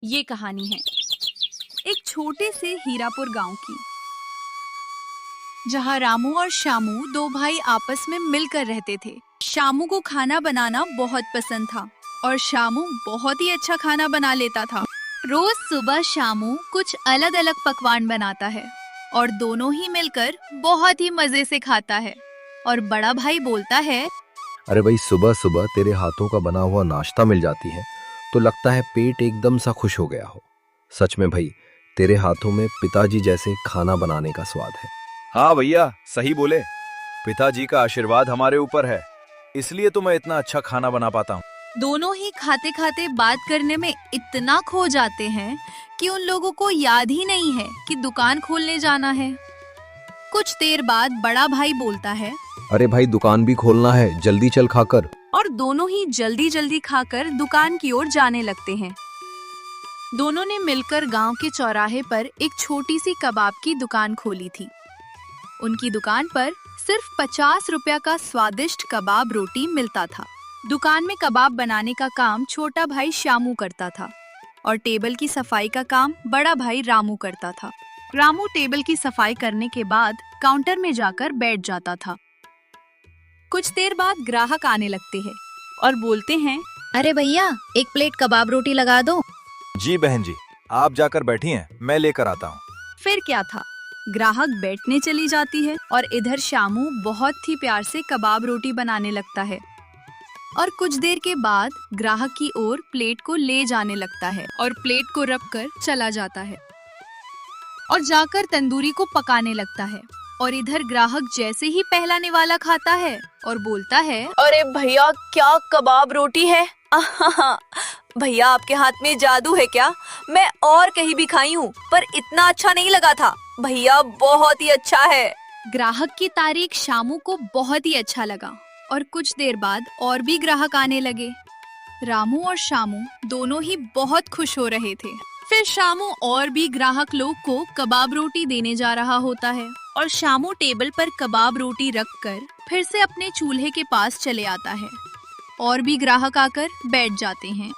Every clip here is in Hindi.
ये कहानी है एक छोटे से हीरापुर गांव की, जहां रामू और शामू दो भाई आपस में मिलकर रहते थे। शामू को खाना बनाना बहुत पसंद था और शामू बहुत ही अच्छा खाना बना लेता था। रोज सुबह शामू कुछ अलग अलग पकवान बनाता है और दोनों ही मिलकर बहुत ही मजे से खाता है। और बड़ा भाई बोलता है, अरे भाई, सुबह सुबह तेरे हाथों का बना हुआ नाश्ता मिल जाती है तो लगता है पेट एकदम सा खुश हो गया हो। सच में भाई, तेरे हाथों में पिताजी जैसे खाना बनाने का स्वाद है। हाँ भैया, सही बोले। पिताजी का आशीर्वाद हमारे ऊपर है, इसलिए तो मैं इतना अच्छा खाना बना पाता हूँ। दोनों ही खाते खाते बात करने में इतना खो जाते हैं कि उन लोगों को याद ही नहीं है कि दुकान खोलने जाना है। कुछ देर बाद बड़ा भाई बोलता है, अरे भाई, दुकान भी खोलना है, जल्दी चल खाकर। और दोनों ही जल्दी जल्दी खाकर दुकान की ओर जाने लगते हैं। दोनों ने मिलकर गांव के चौराहे पर एक छोटी सी कबाब की दुकान खोली थी। उनकी दुकान पर सिर्फ 50 रुपया का स्वादिष्ट कबाब रोटी मिलता था। दुकान में कबाब बनाने का काम छोटा भाई शामू करता था और टेबल की सफाई का काम बड़ा भाई रामू करता था। रामू टेबल की सफाई करने के बाद काउंटर में जाकर बैठ जाता था। कुछ देर बाद ग्राहक आने लगते हैं और बोलते हैं, अरे भैया, एक प्लेट कबाब रोटी लगा दो। जी बहन जी, आप जाकर बैठी हैं, मैं लेकर आता हूँ। फिर क्या था, ग्राहक बैठने चली जाती है और इधर शामू बहुत ही प्यार से कबाब रोटी बनाने लगता है। और कुछ देर के बाद ग्राहक की ओर प्लेट को ले जाने लगता है और प्लेट को रख कर चला जाता है और जाकर तंदूरी को पकाने लगता है। और इधर ग्राहक जैसे ही पहला निवाला खाता है और बोलता है, अरे भैया, क्या कबाब रोटी है। भैया, आपके हाथ में जादू है क्या? मैं और कहीं भी खाई हूँ पर इतना अच्छा नहीं लगा था। भैया, बहुत ही अच्छा है। ग्राहक की तारीफ शामू को बहुत ही अच्छा लगा और कुछ देर बाद और भी ग्राहक आने लगे। रामू और शामू दोनों ही बहुत खुश हो रहे थे। फिर शामू और भी ग्राहक लोग को कबाब रोटी देने जा रहा होता है और शामू टेबल पर कबाब रोटी रखकर फिर से अपने चूल्हे के पास चले आता है और भी ग्राहक आकर बैठ जाते हैं।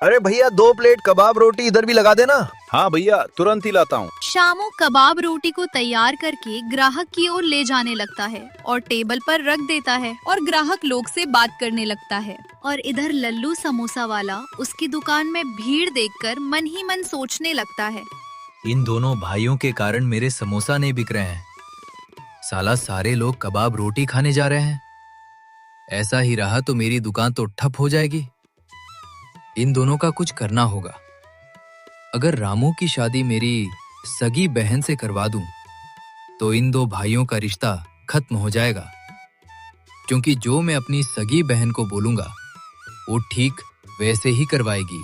अरे भैया, 2 प्लेट कबाब रोटी इधर भी लगा देना। हाँ भैया, तुरंत ही लाता हूँ। शामू कबाब रोटी को तैयार करके ग्राहक की ओर ले जाने लगता है और टेबल पर रख देता है और ग्राहक लोग से बात करने लगता है। और इधर लल्लू समोसा वाला उसकी दुकान में भीड़ देखकर मन ही मन सोचने लगता है, इन दोनों भाइयों के कारण मेरे समोसा नहीं बिक रहे हैं। साला सारे लोग कबाब रोटी खाने जा रहे हैं। ऐसा ही रहा तो मेरी दुकान तो ठप हो जाएगी। इन दोनों का कुछ करना होगा। अगर रामू की शादी मेरी सगी बहन से करवा दूं, तो इन दो भाइयों का रिश्ता खत्म हो जाएगा, क्योंकि जो मैं अपनी सगी बहन को बोलूंगा वो ठीक वैसे ही करवाएगी।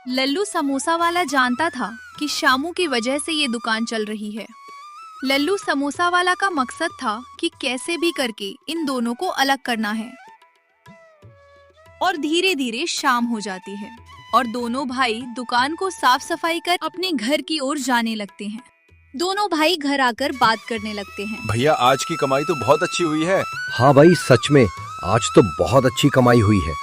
लल्लू समोसा वाला जानता था कि शामू की वजह से ये दुकान चल रही है। लल्लू समोसा वाला का मकसद था कि कैसे भी करके इन दोनों को अलग करना है। और धीरे धीरे शाम हो जाती है और दोनों भाई दुकान को साफ सफाई कर अपने घर की ओर जाने लगते हैं। दोनों भाई घर आकर बात करने लगते हैं। भैया, आज की कमाई तो बहुत अच्छी हुई है। हाँ भाई, सच में आज तो बहुत अच्छी कमाई हुई है।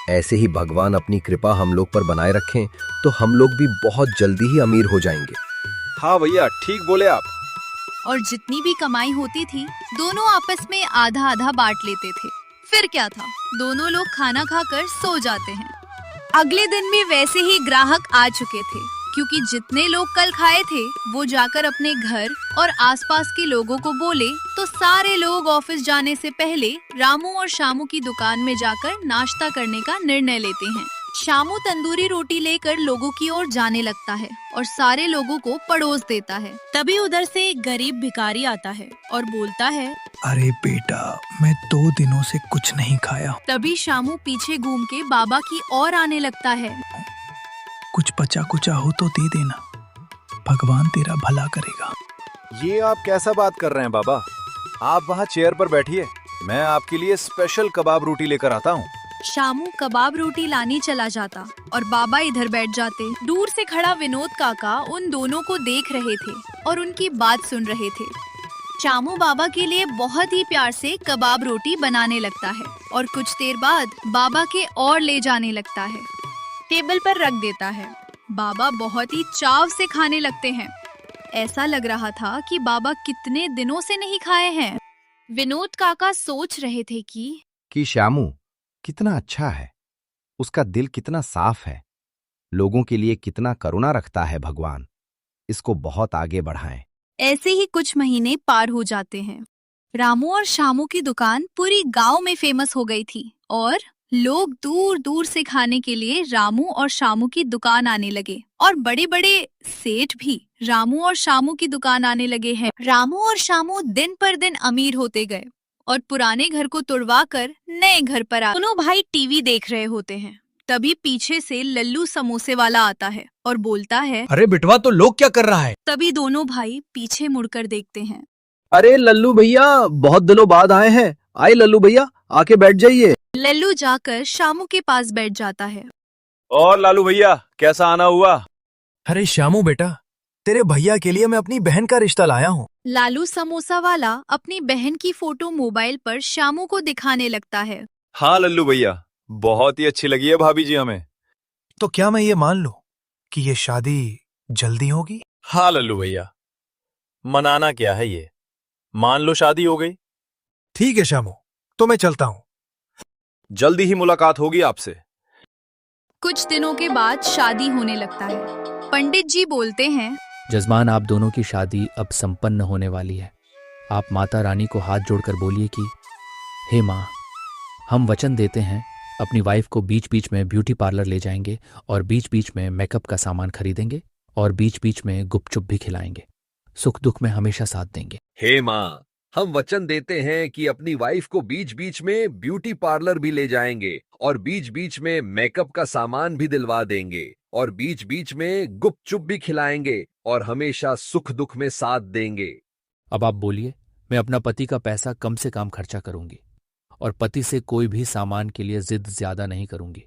ऐसे ही भगवान अपनी कृपा हम लोग पर बनाए रखें तो हम लोग भी बहुत जल्दी ही अमीर हो जाएंगे। हाँ भैया, ठीक बोले आप। और जितनी भी कमाई होती थी दोनों आपस में आधा आधा बांट लेते थे। फिर क्या था, दोनों लोग खाना खाकर सो जाते हैं। अगले दिन भी वैसे ही ग्राहक आ चुके थे, क्योंकि जितने लोग कल खाए थे वो जाकर अपने घर और आसपास के लोगों को बोले तो सारे लोग ऑफिस जाने से पहले रामू और शामू की दुकान में जाकर नाश्ता करने का निर्णय लेते हैं। शामू तंदूरी रोटी लेकर लोगों की ओर जाने लगता है और सारे लोगों को परोस देता है। तभी उधर से एक गरीब भिखारी आता है और बोलता है, अरे बेटा, मैं 2 दिनों से कुछ नहीं खाया। तभी शामू पीछे घूम के बाबा की ओर आने लगता है। कुछ बचा कुचा हो तो दे देना, भगवान तेरा भला करेगा। ये आप कैसा बात कर रहे हैं बाबा? आप वहाँ चेयर पर बैठिए, मैं आपके लिए स्पेशल कबाब रोटी लेकर आता हूँ। शामू कबाब रोटी लाने चला जाता और बाबा इधर बैठ जाते। दूर से खड़ा विनोद काका उन दोनों को देख रहे थे और उनकी बात सुन रहे थे। शामू बाबा के लिए बहुत ही प्यार से कबाब रोटी बनाने लगता है और कुछ देर बाद बाबा के और ले जाने लगता है। टेबल पर रख देता है। बाबा बहुत ही चाव से खाने लगते हैं। ऐसा लग रहा था कि बाबा कितने दिनों से नहीं खाए हैं। विनोद काका सोच रहे थे कि श्यामू कितना अच्छा है, उसका दिल कितना साफ है, लोगों के लिए कितना करुणा रखता है भगवान, इसको बहुत आगे बढ़ाएं। ऐसे ही कुछ महीने पार हो जाते हैं। रामू और शामू की दुकान पूरी गांव में फेमस हो गई थी और लोग दूर दूर से खाने के लिए रामू और शामू की दुकान आने लगे और बड़े बड़े सेठ भी रामू और शामू की दुकान आने लगे हैं। रामू और शामू दिन पर दिन अमीर होते गए और पुराने घर को तुड़वा कर नए घर पर आ दोनों भाई टीवी देख रहे होते हैं। तभी पीछे से लल्लू समोसे वाला आता है और बोलता है, अरे बिटवा, तो लोग क्या कर रहा है? तभी दोनों भाई पीछे मुड़कर देखते हैं। अरे लल्लू भैया, बहुत दिनों बाद आए हैं। आए लल्लू भैया, आके बैठ जाइए। लल्लू जाकर शामू के पास बैठ जाता है। और लालू भैया, कैसा आना हुआ? अरे श्यामू बेटा, तेरे भैया के लिए मैं अपनी बहन का रिश्ता लाया हूँ। लालू समोसा वाला अपनी बहन की फोटो मोबाइल पर शामू को दिखाने लगता है। हाँ लल्लू भैया, बहुत ही अच्छी लगी है भाभी जी हमें। तो क्या मैं ये मान लूं कि ये शादी जल्दी होगी? हाँ लल्लू भैया, मनाना क्या है ये, मान लो शादी हो गई। ठीक है श्यामू, तो मैं चलता हूँ। जल्दी ही मुलाकात होगी आपसे। कुछ दिनों के बाद शादी होने लगता है। पंडित जी बोलते हैं, जजमान, आप दोनों की शादी अब संपन्न होने वाली है। आप माता रानी को हाथ जोड़कर बोलिए कि हे माँ, हम वचन देते हैं अपनी वाइफ को बीच बीच में ब्यूटी पार्लर ले जाएंगे और बीच बीच में मेकअप का सामान खरीदेंगे और बीच बीच में गुपचुप भी खिलाएंगे। सुख दुख में हमेशा साथ देंगे। हे माँ, हम वचन देते हैं कि अपनी वाइफ को बीच बीच में ब्यूटी पार्लर भी ले जाएंगे और बीच बीच में मेकअप का सामान भी दिलवा देंगे और बीच बीच में गुपचुप भी खिलाएंगे और हमेशा सुख दुख में साथ देंगे। अब आप बोलिए, मैं अपना पति का पैसा कम से कम खर्चा करूंगी और पति से कोई भी सामान के लिए जिद ज्यादा नहीं करूंगी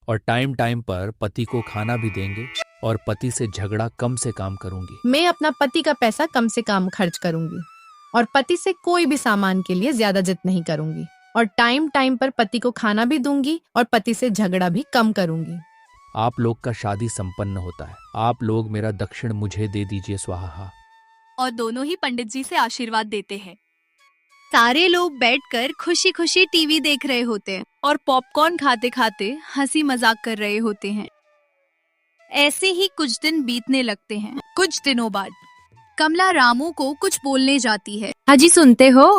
और टाइम टाइम पर पति को खाना भी देंगे और पति से झगड़ा कम से कम करूंगी। मैं अपना पति का पैसा कम से कम खर्च करूंगी और पति से कोई भी सामान के लिए ज्यादा जिद नहीं करूंगी और टाइम टाइम पर पति को खाना भी दूंगी और पति से झगड़ा भी कम करूंगी। आप लोग का शादी संपन्न होता है। आप लोग मेरा दक्षिण मुझे दे दीजिए, स्वाहा। और दोनों ही पंडित जी से आशीर्वाद देते हैं। सारे लोग बैठकर खुशी खुशी टीवी देख रहे होते हैं और पॉपकॉर्न खाते खाते हंसी मजाक कर रहे होते हैं। ऐसे ही कुछ दिन बीतने लगते हैं। कुछ दिनों बाद कमला रामू को कुछ बोलने जाती है। अजी सुनते हो?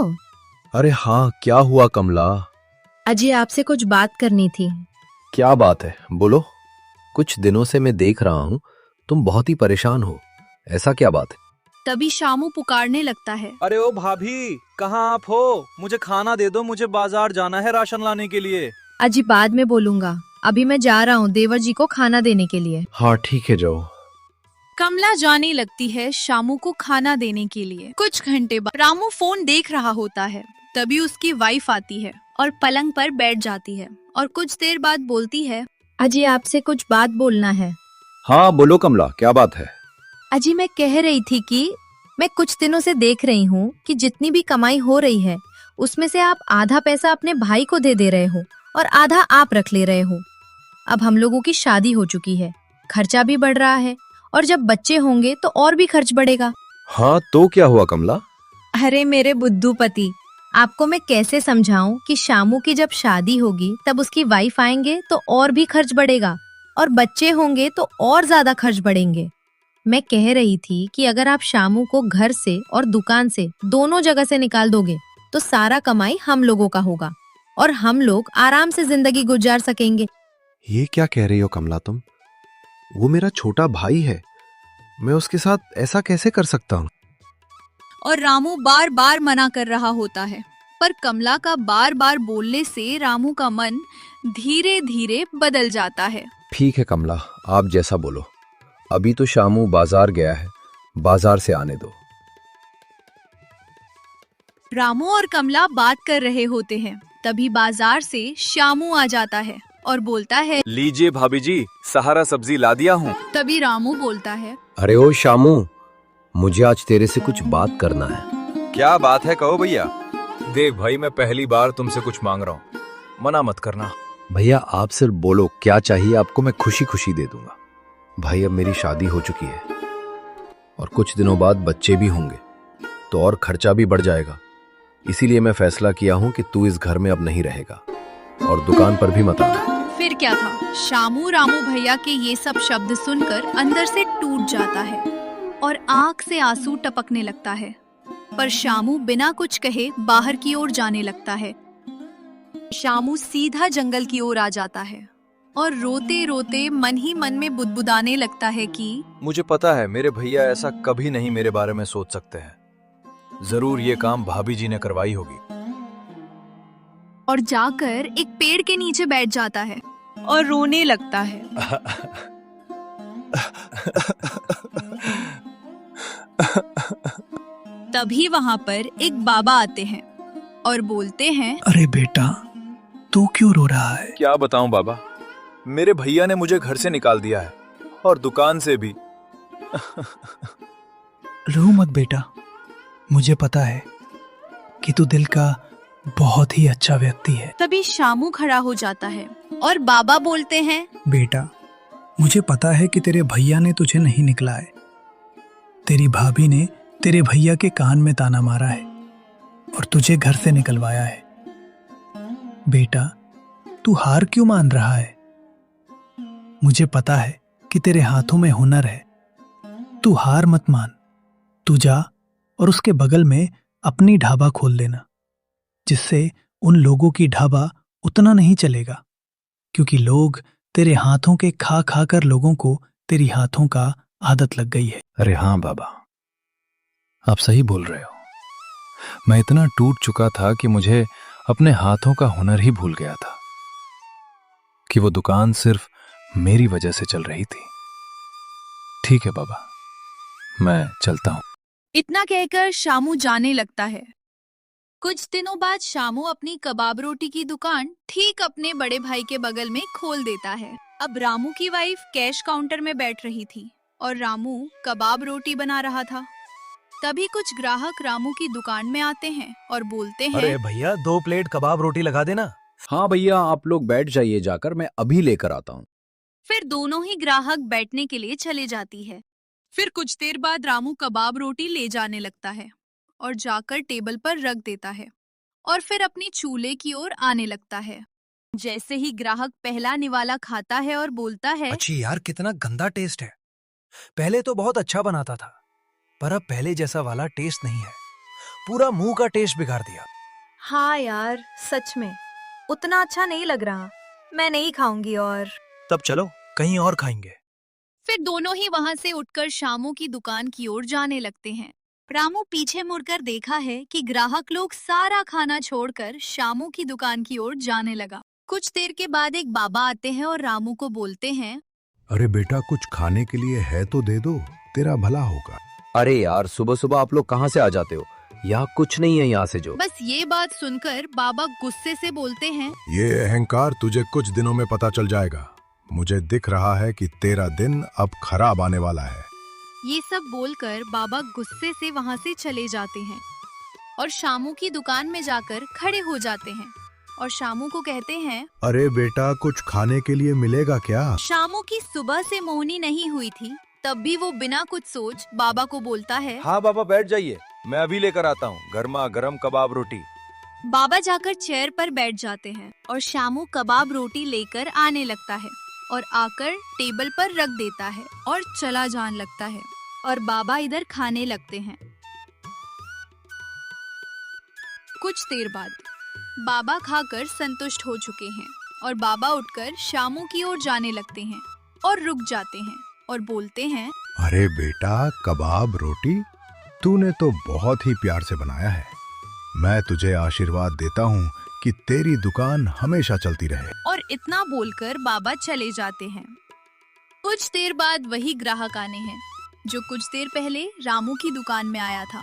अरे हाँ, क्या हुआ कमला? अजी आपसे कुछ बात करनी थी। क्या बात है, बोलो। कुछ दिनों से मैं देख रहा हूँ तुम बहुत ही परेशान हो। ऐसा क्या बात है? तभी शामू पुकारने लगता है, अरे ओ भाभी, कहाँ आप हो? मुझे खाना दे दो, मुझे बाजार जाना है राशन लाने के लिए। अजी बाद में बोलूंगा, अभी मैं जा रहा हूँ देवर जी को खाना देने के लिए। हाँ ठीक है, जाओ। कमला जाने लगती है शामू को खाना देने के लिए। कुछ घंटे बाद रामू फोन देख रहा होता है। तभी उसकी वाइफ आती है और पलंग पर बैठ जाती है और कुछ देर बाद बोलती है, अजी आपसे कुछ बात बोलना है। हाँ बोलो कमला, क्या बात है? अजी मैं कह रही थी कि मैं कुछ दिनों से देख रही हूँ कि जितनी भी कमाई हो रही है उसमें से आप आधा पैसा अपने भाई को दे रहे हो और आधा आप रख ले रहे हो। अब हम लोगों की शादी हो चुकी है, खर्चा भी बढ़ रहा है और जब बच्चे होंगे तो और भी खर्च बढ़ेगा। हाँ तो क्या हुआ कमला? अरे मेरे बुद्धू पति, आपको मैं कैसे समझाऊं कि शामू की जब शादी होगी तब उसकी वाइफ आएंगे तो और भी खर्च बढ़ेगा और बच्चे होंगे तो और ज्यादा खर्च बढ़ेंगे। मैं कह रही थी कि अगर आप शामू को घर से और दुकान से दोनों जगह से निकाल दोगे तो सारा कमाई हम लोगों का होगा और हम लोग आराम से जिंदगी गुजार सकेंगे। ये क्या कह रही हो कमला तुम? वो मेरा छोटा भाई है, मैं उसके साथ ऐसा कैसे कर सकता हूँ? और रामू बार बार मना कर रहा होता है, पर कमला का बार बार बोलने से रामू का मन धीरे धीरे बदल जाता है। ठीक है कमला, आप जैसा बोलो। अभी तो शामू बाजार गया है, बाजार से आने दो। रामू और कमला बात कर रहे होते हैं। तभी बाजार से शामू आ जाता है और बोलता है, लीजिए भाभी जी, सहारा सब्जी ला दिया हूँ। तभी रामू बोलता है, अरे ओ शामू, मुझे आज तेरे से कुछ बात करना है। क्या बात है, कहो भैया। देख भाई, मैं पहली बार तुमसे कुछ मांग रहा हूँ, मना मत करना। भैया आप सिर्फ बोलो क्या चाहिए आपको, मैं खुशी खुशी दे दूंगा। भाई अब मेरी शादी हो चुकी है और कुछ दिनों बाद बच्चे भी होंगे, तो और खर्चा भी बढ़ जाएगा। इसीलिए मैं फैसला किया हूं कि तू इस घर में अब नहीं रहेगा और दुकान पर भी मत आना। फिर क्या था, शामू रामू भैया के ये सब शब्द सुनकर अंदर से टूट जाता है और आंख से आंसू टपकने लगता है। पर शामू बिना कुछ कहे बाहर की ओर जाने लगता है। शामू सीधा जंगल की ओर आ जाता है और रोते रोते मन ही मन में बुदबुदाने लगता है कि मुझे पता है मेरे भैया ऐसा कभी नहीं मेरे बारे में सोच सकते हैं। जरूर ये काम भाभी जी ने करवाई होगी। और जाकर एक पेड़ के नीचे बैठ जाता है और रोने लगता है। तभी वहां पर एक बाबा आते हैं और बोलते हैं, अरे बेटा, तू क्यों रो रहा है? क्या बताऊं बाबा, मेरे भैया ने मुझे घर से निकाल दिया है और दुकान से भी। रो मत बेटा, मुझे पता है कि तू दिल का बहुत ही अच्छा व्यक्ति है। तभी शामू खड़ा हो जाता है और बाबा बोलते हैं, बेटा, मुझे पता है कि तेरे भैया ने तुझे नहीं निकला है। तेरी भाभी ने तेरे भैया के कान में ताना मारा है और तुझे घर से निकलवाया है। बेटा, तू हार क्यों मान रहा है? मुझे पता है कि तेरे हाथों में हुनर है। तू हार मत मान। तू जा और उसके बगल में अपनी ढाबा खोल लेना, जिससे उन लोगों की ढाबा उतना नहीं चलेगा, क्योंकि लोग तेरे हाथों के खा खा कर लोगों को तेरी हाथों का आदत लग गई है। अरे हाँ बाबा, आप सही बोल रहे हो। मैं इतना टूट चुका था कि मुझे अपने हाथों का हुनर ही भूल गया था, कि वो दुकान सिर्फ मेरी वजह से चल रही थी। ठीक है बाबा, मैं चलता हूं। इतना कहकर शामू जाने लगता है। कुछ दिनों बाद शामू अपनी कबाब रोटी की दुकान ठीक अपने बड़े भाई के बगल में खोल देता है। अब रामू की वाइफ कैश काउंटर में बैठ रही थी और रामू कबाब रोटी बना रहा था। तभी कुछ ग्राहक रामू की दुकान में आते हैं और बोलते हैं, अरे भैया, 2 प्लेट कबाब रोटी लगा देना। हाँ भैया, आप लोग बैठ जाइए, जाकर मैं अभी लेकर आता हूँ। फिर दोनों ही ग्राहक बैठने के लिए चले जाती है। फिर कुछ देर बाद रामू कबाब रोटी ले जाने लगता है और जाकर टेबल पर रख देता है और फिर अपनी चूल्हे की ओर आने लगता है। जैसे ही ग्राहक पहला निवाला खाता है और बोलता है, अच्छी यार, कितना गंदा टेस्ट है। पहले तो बहुत अच्छा बनाता था, पर अब पहले जैसा वाला टेस्ट नहीं है। पूरा मुंह का टेस्ट बिगाड़ दिया। हाँ यार, सच में उतना अच्छा नहीं लग रहा। मैं नहीं खाऊंगी। और तब चलो कहीं और खाएंगे। फिर दोनों ही वहां से उठकर शामू की दुकान की ओर जाने लगते हैं। रामू पीछे मुड़कर देखा है कि ग्राहक लोग सारा खाना छोड़कर शामू की दुकान की ओर जाने लगा। कुछ देर के बाद एक बाबा आते हैं और रामू को बोलते हैं, अरे बेटा, कुछ खाने के लिए है तो दे दो, तेरा भला होगा। अरे यार, सुबह सुबह आप लोग कहाँ से आ जाते हो? यहाँ कुछ नहीं है यहाँ से जो। बस ये बात सुनकर बाबा गुस्से से बोलते हैं, ये अहंकार तुझे कुछ दिनों में पता चल जाएगा। मुझे दिख रहा है कि तेरा दिन अब खराब आने वाला है। ये सब बोलकर बाबा गुस्से से वहां से चले जाते हैं और शामू की दुकान में जाकर खड़े हो जाते हैं और शामू को कहते हैं, अरे बेटा, कुछ खाने के लिए मिलेगा क्या? शामू की सुबह से मोहनी नहीं हुई थी, तब भी वो बिना कुछ सोच बाबा को बोलता है, हाँ बाबा, बैठ जाइए, मैं अभी लेकर आता हूँ गर्मा गर्म कबाब रोटी। बाबा जाकर चेयर पर बैठ जाते हैं और शामू कबाब रोटी लेकर आने लगता है और आकर टेबल पर रख देता है और चला जाने लगता है और बाबा इधर खाने लगते हैं। कुछ देर बाद बाबा खाकर संतुष्ट हो चुके हैं और बाबा उठकर शामू की ओर जाने लगते हैं और रुक जाते हैं और बोलते हैं, अरे बेटा, कबाब रोटी तूने तो बहुत ही प्यार से बनाया है। मैं तुझे आशीर्वाद देता हूँ कि तेरी दुकान हमेशा चलती रहे। और इतना बोलकर बाबा चले जाते हैं। कुछ देर बाद वही ग्राहक आने हैं जो कुछ देर पहले रामू की दुकान में आया था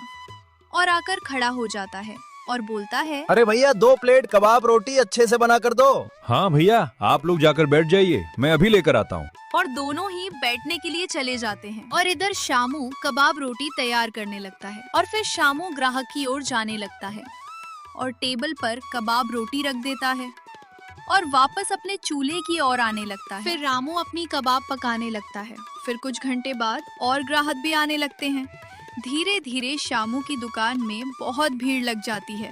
और आकर खड़ा हो जाता है और बोलता है, अरे भैया, 2 प्लेट कबाब रोटी अच्छे से बना कर दो। हाँ भैया, आप लोग जाकर बैठ जाइए, मैं अभी लेकर आता हूँ। और दोनों ही बैठने के लिए चले जाते हैं और इधर शामू कबाब रोटी तैयार करने लगता है और फिर शामू ग्राहक की ओर जाने लगता है और टेबल पर कबाब रोटी रख देता है और वापस अपने चूल्हे की ओर आने लगता है। फिर रामू अपनी कबाब पकाने लगता है। फिर कुछ घंटे बाद और ग्राहक भी आने लगते हैं। धीरे धीरे शामू की दुकान में बहुत भीड़ लग जाती है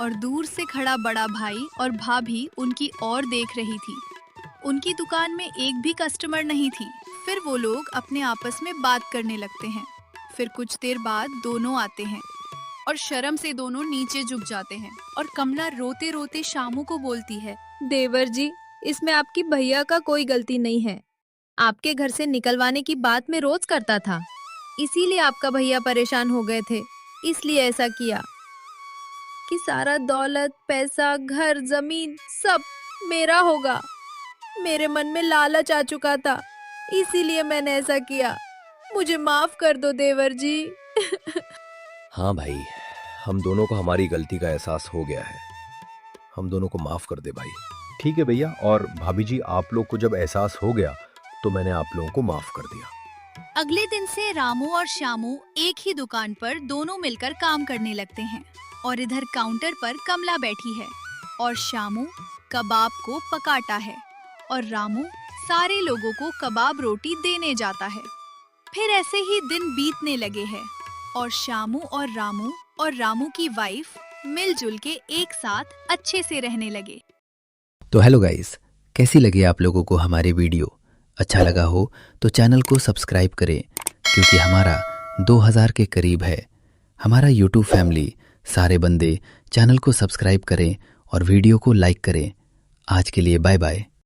और दूर से खड़ा बड़ा भाई और भाभी उनकी ओर देख रही थी। उनकी दुकान में एक भी कस्टमर नहीं थी। फिर वो लोग अपने आपस में बात करने लगते हैं। फिर कुछ देर बाद दोनों आते हैं और शर्म से दोनों नीचे झुक जाते हैं और कमला रोते रोते शामू को बोलती है, देवर जी, इसमें आपकी भैया का कोई गलती नहीं है। आपके घर से निकलवाने की बात मैं रोज करता था, इसीलिए आपका भैया परेशान हो गए थे, इसलिए ऐसा किया कि सारा दौलत, पैसा, घर, जमीन सब मेरा होगा। मेरे मन में लालच आ चुका था, इसीलिए मैंने ऐसा किया। मुझे माफ कर दो देवर जी। हाँ भाई, हम दोनों को हमारी गलती का एहसास हो गया है। हम दोनों को माफ कर दे भाई। ठीक है भैया, और भाभी जी आप लोग को जब एहसास हो गया तो मैंने आप लोगों को माफ कर दिया। अगले दिन से रामू और श्यामू एक ही दुकान पर दोनों मिलकर काम करने लगते हैं और इधर काउंटर पर कमला बैठी है और श्यामू कबाब को पकाता है और रामू सारे लोगों को कबाब रोटी देने जाता है। फिर ऐसे ही दिन बीतने लगे हैं और श्यामू और रामू की वाइफ मिलजुल के एक साथ अच्छे से रहने लगे। तो हेलो गाइस, कैसी लगी आप लोगों को हमारी वीडियो? अच्छा लगा हो तो चैनल को सब्सक्राइब करें, क्योंकि हमारा 2000 के करीब है हमारा यूट्यूब फैमिली। सारे बंदे चैनल को सब्सक्राइब करें और वीडियो को लाइक करें। आज के लिए बाय बाय।